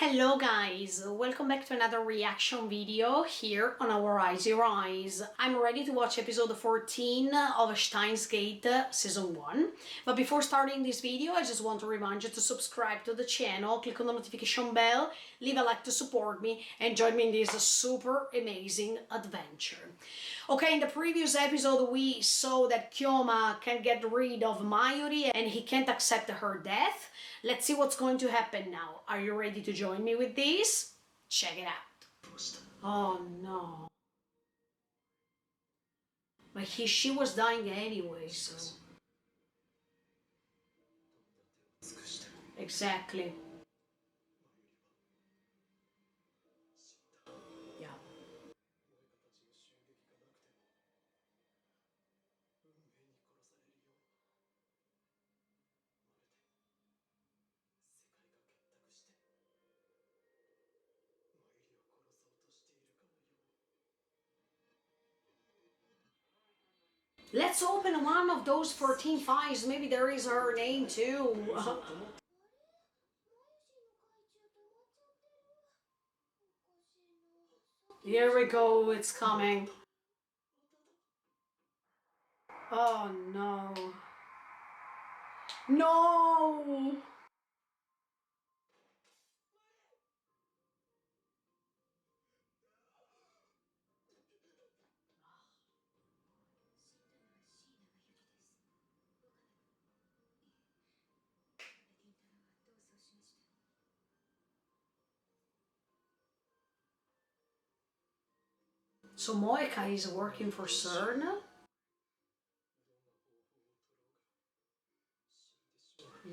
Hello guys, welcome back to another reaction video here on our Eyes Your Eyes. I'm ready to watch episode 14 of Steins season 1. But before starting this video, I just want to remind you to subscribe to the channel, click on the notification bell, leave a like to support me, and join me in this super amazing adventure. Okay, in the previous episode we saw that Kyoma can't get rid of Mayuri and he can't accept her death. Let's see what's going to happen now. Are you ready to join me with this? Check it out. Oh no. But she was dying anyway, so... Exactly. Yeah. Let's open one of those 14 files. Maybe there is her name too. Here we go, it's coming. Oh no. No! So Moeka is working for CERN?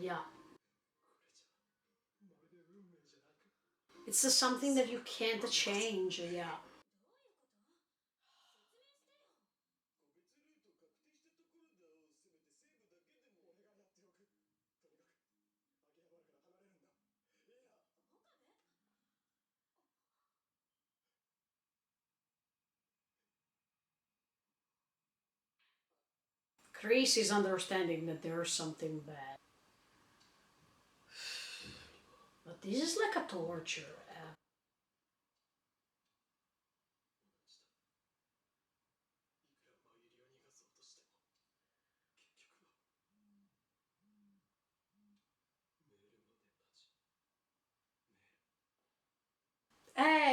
Yeah. It's just something that you can't change, yeah. Chris is understanding that there's something bad. But this is like a torture.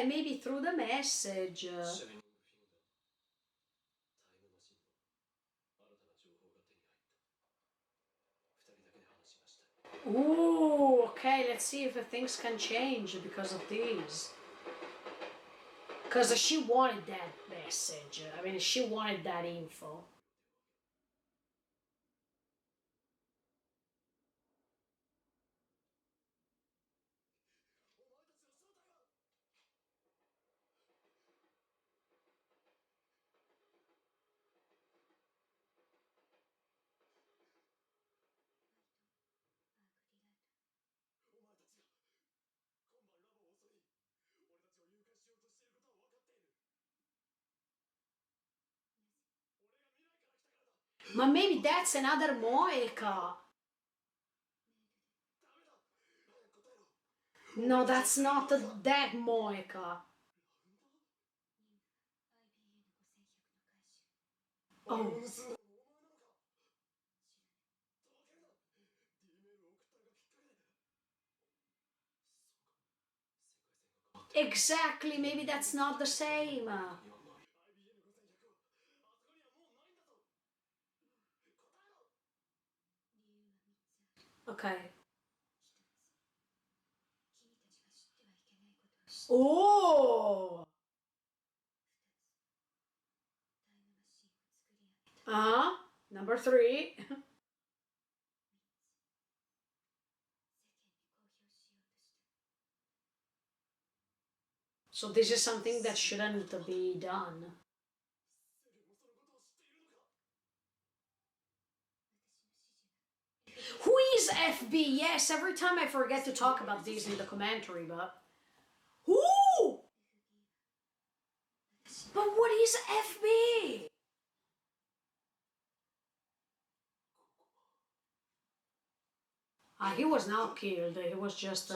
Maybe through the message. Ooh, okay, let's see if things can change because of these. Because she wanted that message. I mean, she wanted that info. But maybe that's another Moeka. No, that's not that Moeka. Oh. Exactly, maybe that's not the same. Okay. Oh! Number 3. So this is something that shouldn't be done. Who is FB? Yes, every time I forget to talk about this in the commentary, but... Who? But what is FB? He was not killed, he was just...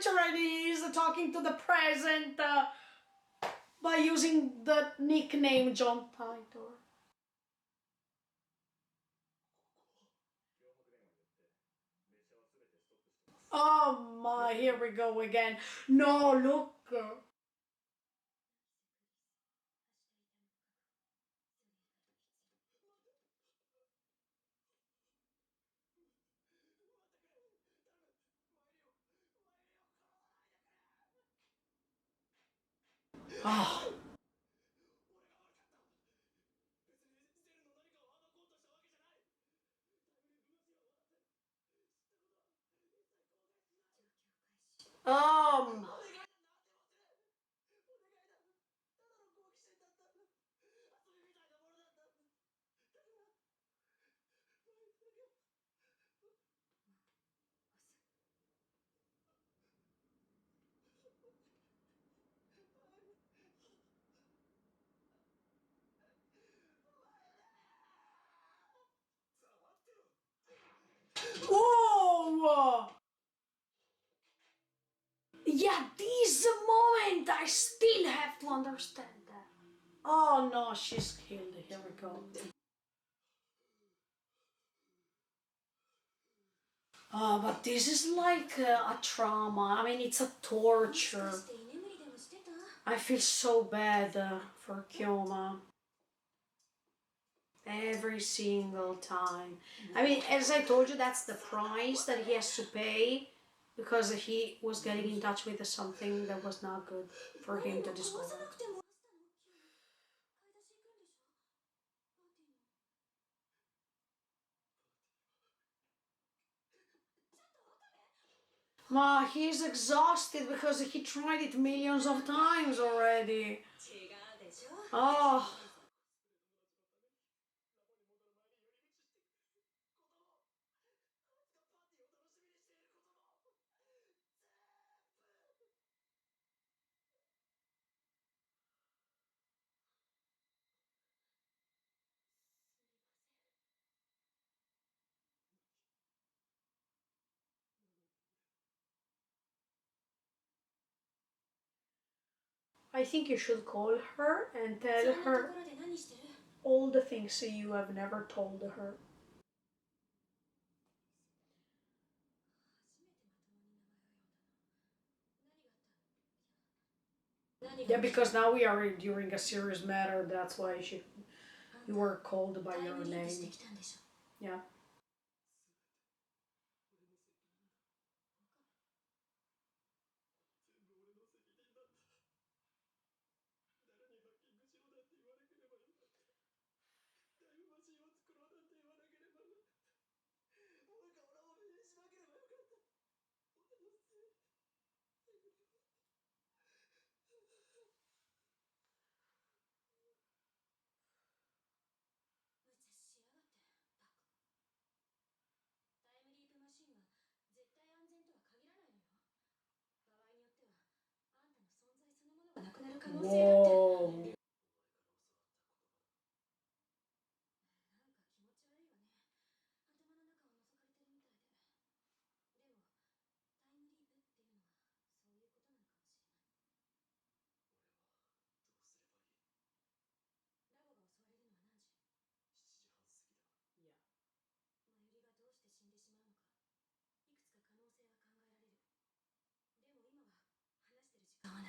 future and he's talking to the present by using the nickname John Titor. Oh my, here we go again. No, look. Oh. Um. Whoa! Yeah, this moment I still have to understand that. Oh no, she's killed. Here we go. Oh, but this is like a trauma. I mean, it's a torture. I feel so bad for Kyoma. Every single time. I mean, as I told you, that's the price that he has to pay because he was getting in touch with something that was not good for him to discover. Ma, he's exhausted because he tried it millions of times already. Oh. I think you should call her and tell her all the things you have never told her. Yeah, because now we are during a serious matter, that's why you were called by your name. Yeah. Whoa.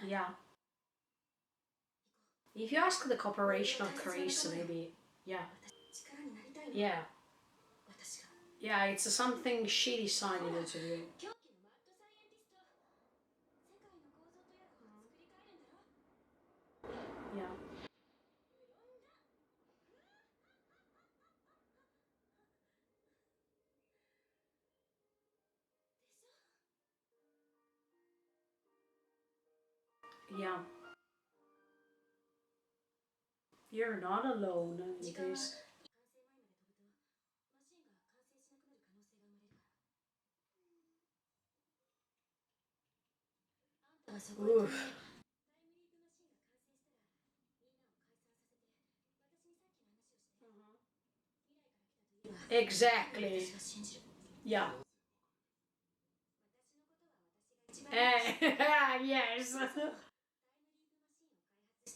Yeah. If you ask the cooperation of Chris, maybe, yeah. Yeah. Yeah, it's something she decided to do. Yeah. Yeah. You're not alone in this. Oof. Exactly. Yeah. Yes.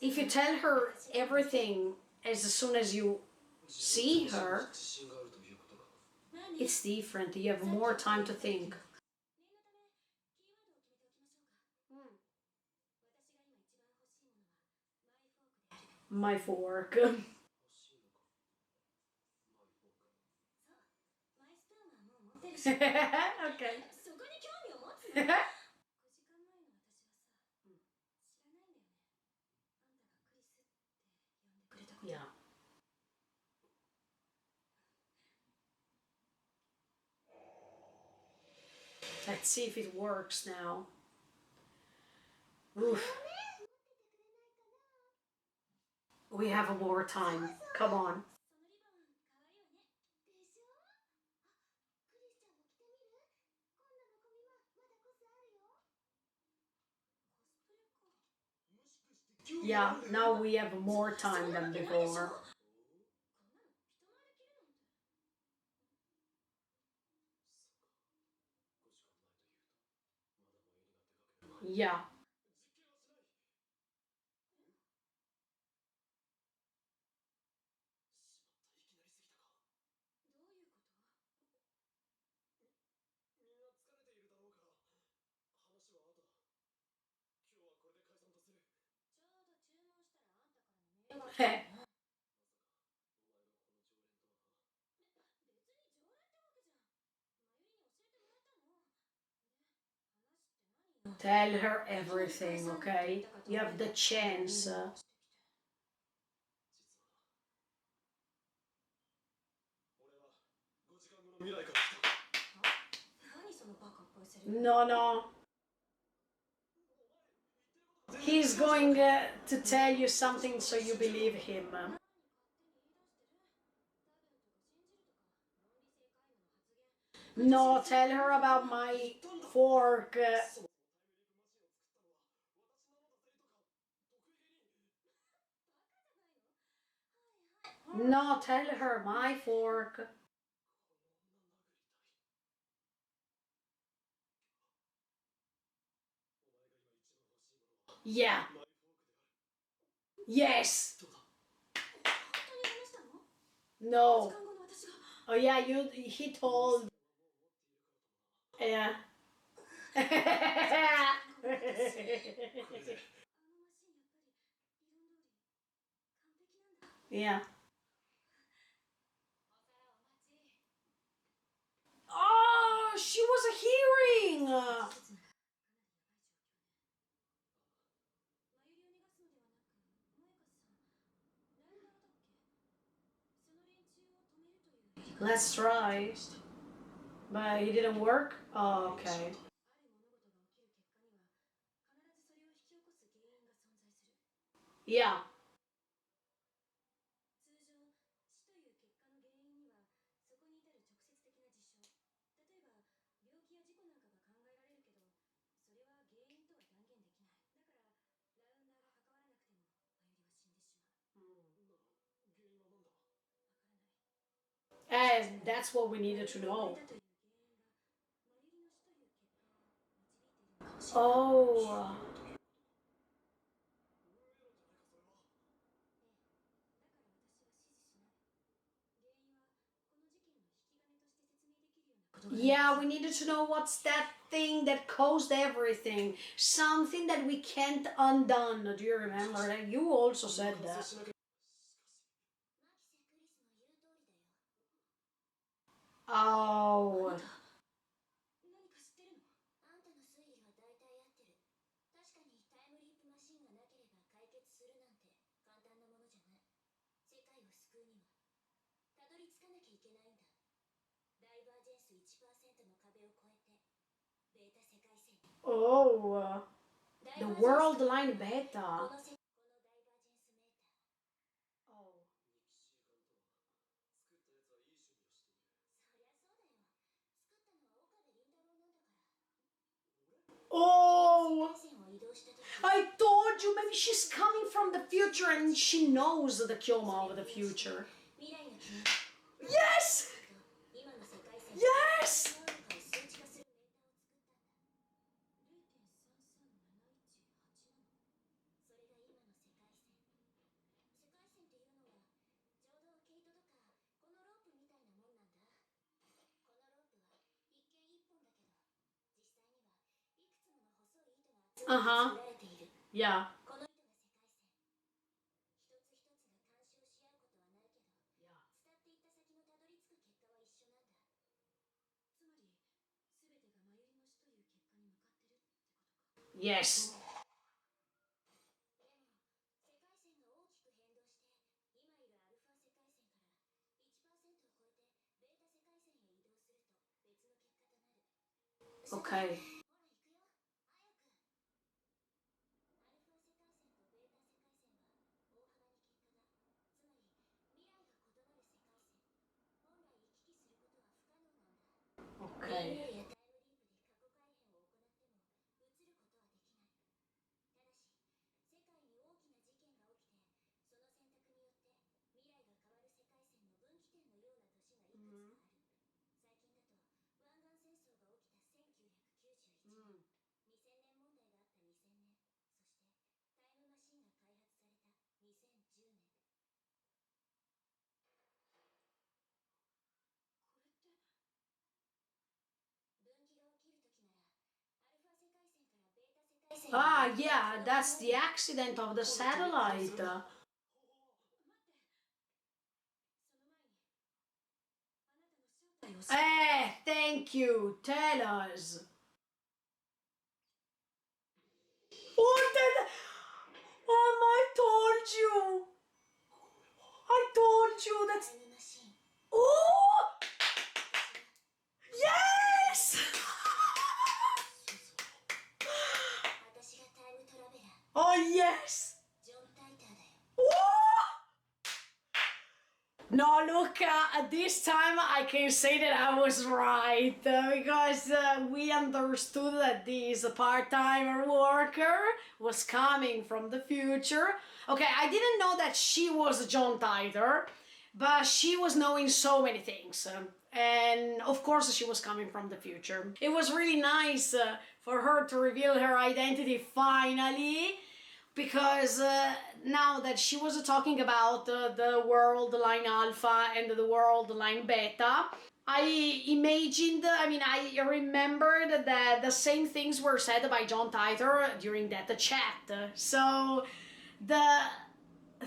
If you tell her everything as soon as you see her, it's different. You have more time to think. My fork. Okay. Yeah. Let's see if it works now. Oof. We have more time. Come on. Yeah, now we have more time than before. Yeah. Tell her everything, okay? You have the chance. No, no. He's going to tell you something so you believe him. No, tell her about my fork. No, tell her my fork. Yeah. Yes. No. Oh yeah, he told. Yeah. Yeah. Oh, she was hearing. Let's try. But it didn't work? Oh, okay. Yeah. And that's what we needed to know. Oh. Yeah, we needed to know what's that thing that caused everything. Something that we can't undone. Do you remember that? You also said that. Oh. Oh. The world line beta. Oh. Oh, I told you, maybe she's coming from the future and she knows the Kyoma of the future. Yes! Yes! Uh-huh. Yeah. Yes. Okay. Okay. Ah, yeah, that's the accident of the satellite. Thank you. Tell us. What did... I told you. I told you that's... Oh! Yes! Oh, yes! Oh! No, look, at this time I can say that I was right because we understood that this part-timer worker was coming from the future. Okay, I didn't know that she was John Titor, but she was knowing so many things. And of course, she was coming from the future. It was really nice for her to reveal her identity finally, because now that she was talking about the world line alpha and the world line beta, I imagined, I mean, I remembered that the same things were said by John Titor during that chat. So the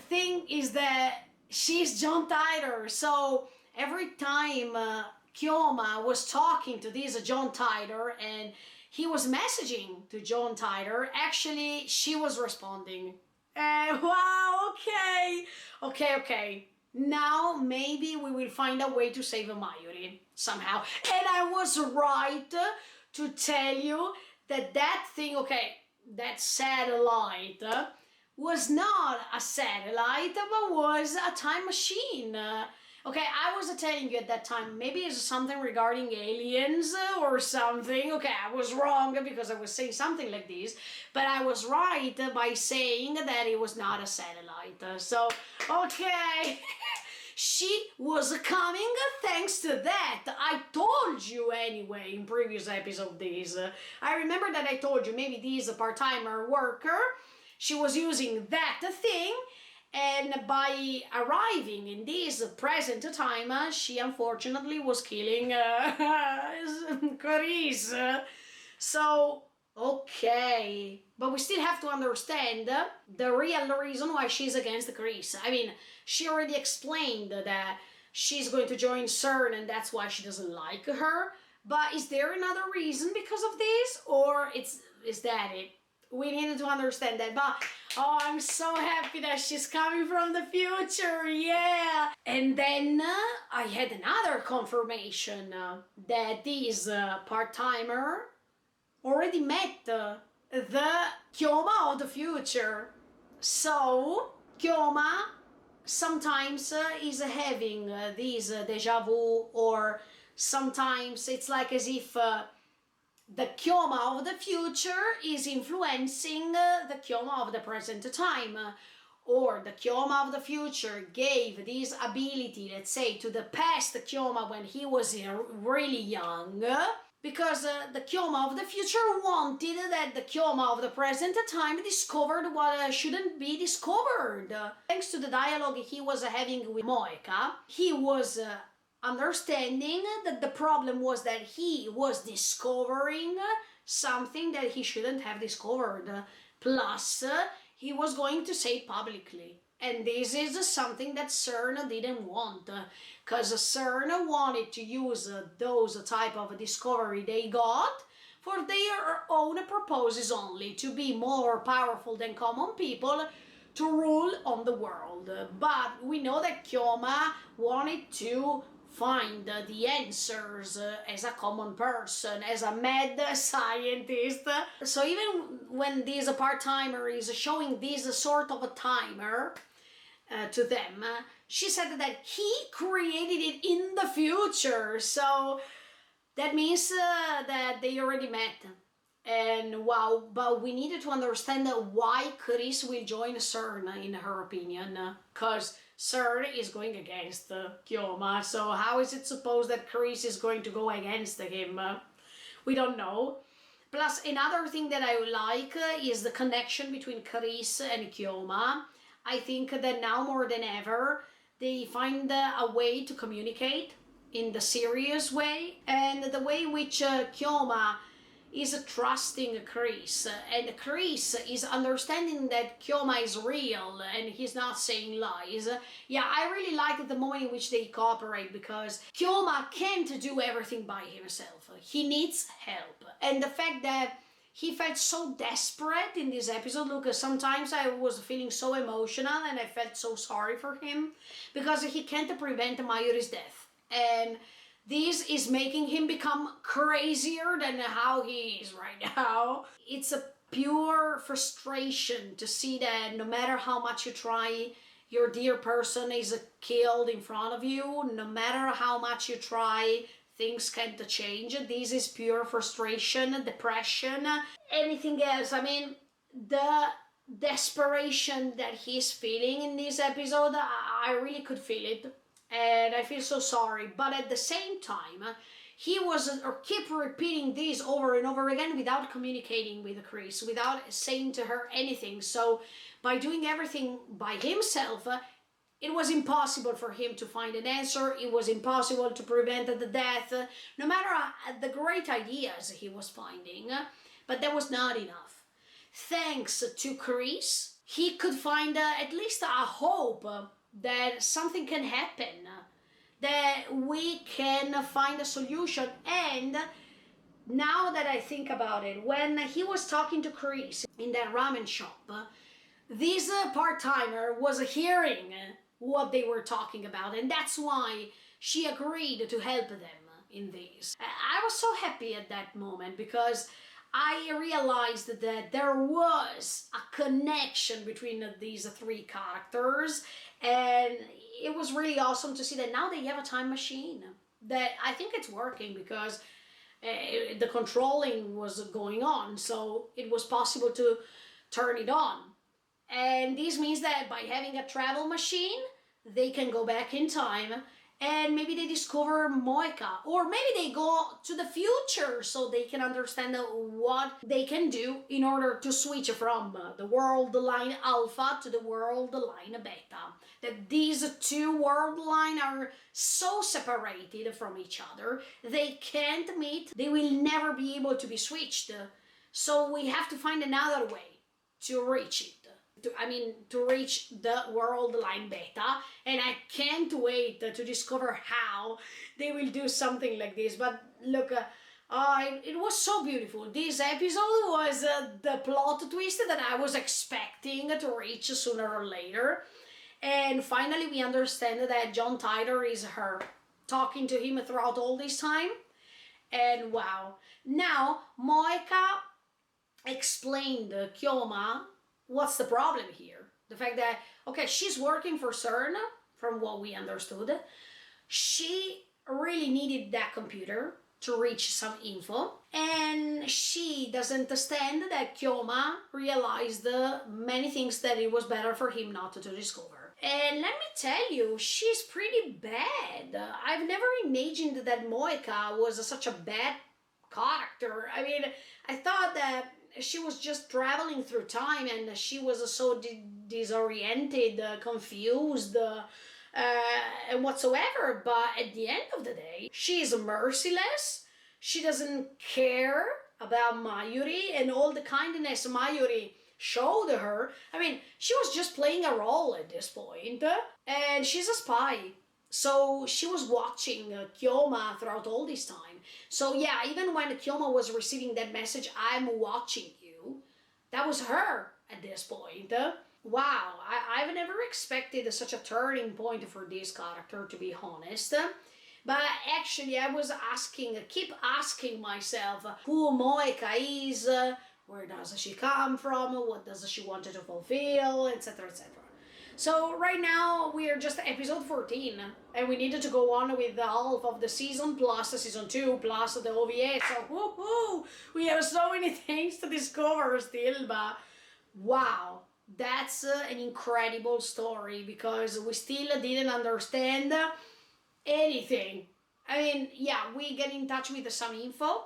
thing is that she's John Titor, so every time Kioma was talking to this John Titor and he was messaging to John Titor, actually she was responding. Wow, okay. Okay. Now maybe we will find a way to save Mayuri somehow. And I was right to tell you that that thing, okay, that satellite was not a satellite, but was a time machine. Okay, I was telling you at that time, maybe it's something regarding aliens or something. Okay, I was wrong because I was saying something like this, but I was right by saying that it was not a satellite. So, okay. She was coming thanks to that. I told you anyway in previous episode this. I remember that I told you maybe this part-timer worker, she was using that thing, and by arriving in this present time, she unfortunately was killing Clarice. So, okay. But we still have to understand the real reason why she's against Clarice. I mean, she already explained that she's going to join CERN and that's why she doesn't like her. But is there another reason because of this? Or is that it? We needed to understand that. But oh, I'm so happy that she's coming from the future, yeah. And then I had another confirmation that this part-timer already met the Kyoma of the future. So Kyoma sometimes is having these deja vu, or sometimes it's like as if the Kyoma of the future is influencing the Kyoma of the present time. Or the Kyoma of the future gave this ability, let's say, to the past Kyoma when he was really young, because the Kyoma of the future wanted that the Kyoma of the present time discovered what shouldn't be discovered. Thanks to the dialogue he was having with Moeka, he was understanding that the problem was that he was discovering something that he shouldn't have discovered. Plus, he was going to say it publicly. And this is something that CERN didn't want, because CERN wanted to use those type of discovery they got for their own purposes only, to be more powerful than common people, to rule on the world. But we know that Kyoma wanted to find the answers as a common person, as a mad scientist. So even when this part-timer is showing this sort of a timer to them, she said that he created it in the future. So that means that they already met. And wow, but we needed to understand why Chris will join CERN, in her opinion, because CERN is going against Kyoma. So how is it supposed that Chris is going to go against him? We don't know. Plus, another thing that I like is the connection between Chris and Kyoma. I think that now more than ever, they find a way to communicate in the serious way, and the way in which Kyoma is trusting Chris, and Chris is understanding that Kyoma is real and he's not saying lies. Yeah, I really like the moment in which they cooperate, because Kyoma can't do everything by himself. He needs help. And the fact that he felt so desperate in this episode. Look, sometimes I was feeling so emotional and I felt so sorry for him, because he can't prevent Mayuri's death. And this is making him become crazier than how he is right now. It's a pure frustration to see that no matter how much you try, your dear person is killed in front of you. No matter how much you try, things can't change. This is pure frustration, depression, anything else. I mean, the desperation that he's feeling in this episode, I really could feel it. And I feel so sorry. But at the same time, he was keep repeating this over and over again without communicating with Chris, without saying to her anything. So by doing everything by himself, it was impossible for him to find an answer. It was impossible to prevent the death, no matter the great ideas he was finding. But that was not enough. Thanks to Chris, he could find at least a hope that something can happen, that we can find a solution. And now that I think about it, when he was talking to Chris in that ramen shop, this part-timer was hearing what they were talking about, and that's why she agreed to help them in this. I was so happy at that moment, because I realized that there was a connection between these three characters, and it was really awesome to see that now they have a time machine. That I think it's working, because the controlling was going on, so it was possible to turn it on. And this means that by having a travel machine, they can go back in time, and maybe they discover Moeka, or maybe they go to the future so they can understand what they can do in order to switch from the world line alpha to the world line beta. That these two world lines are so separated from each other, they can't meet, they will never be able to be switched. So we have to find another way to reach it. To reach the world line beta, and I can't wait to discover how they will do something like this. But look, it was so beautiful. This episode was the plot twist that I was expecting to reach sooner or later, and finally we understand that John Titor is her, talking to him throughout all this time. And wow, now Moeka explained Kyoma what's the problem here. The fact that, okay, she's working for CERN, from what we understood. She really needed that computer to reach some info, and she doesn't understand that Kyoma realized many things that it was better for him not to discover. And let me tell you, she's pretty bad. I've never imagined that Moeka was such a bad character. I mean, I thought that she was just traveling through time, and she was so disoriented, confused, and whatsoever. But at the end of the day, she is merciless. She doesn't care about Mayuri and all the kindness Mayuri showed her. I mean, she was just playing a role at this point, and she's a spy. So she was watching Kyoma throughout all this time. So yeah, even when Kyoma was receiving that message, I'm watching you, that was her at this point. Wow, I've never expected such a turning point for this character, to be honest. But actually, I was keep asking myself who Moeka is, where does she come from, what does she want to fulfill, etc., etc. So right now we are just episode 14, and we needed to go on with the half of the season plus the season 2 plus the OVA. So woohoo! We have so many things to discover still, but wow, that's an incredible story because we still didn't understand anything. I mean, yeah, we get in touch with some info,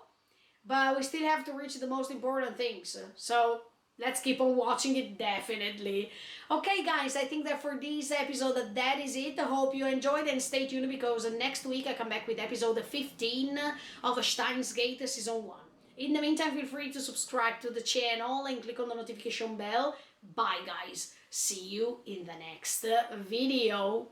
but we still have to reach the most important things. So let's keep on watching it, definitely. Okay, guys, I think that for this episode, that is it. I hope you enjoyed and stay tuned because next week I come back with episode 15 of Steins Gate Season 1. In the meantime, feel free to subscribe to the channel and click on the notification bell. Bye, guys. See you in the next video.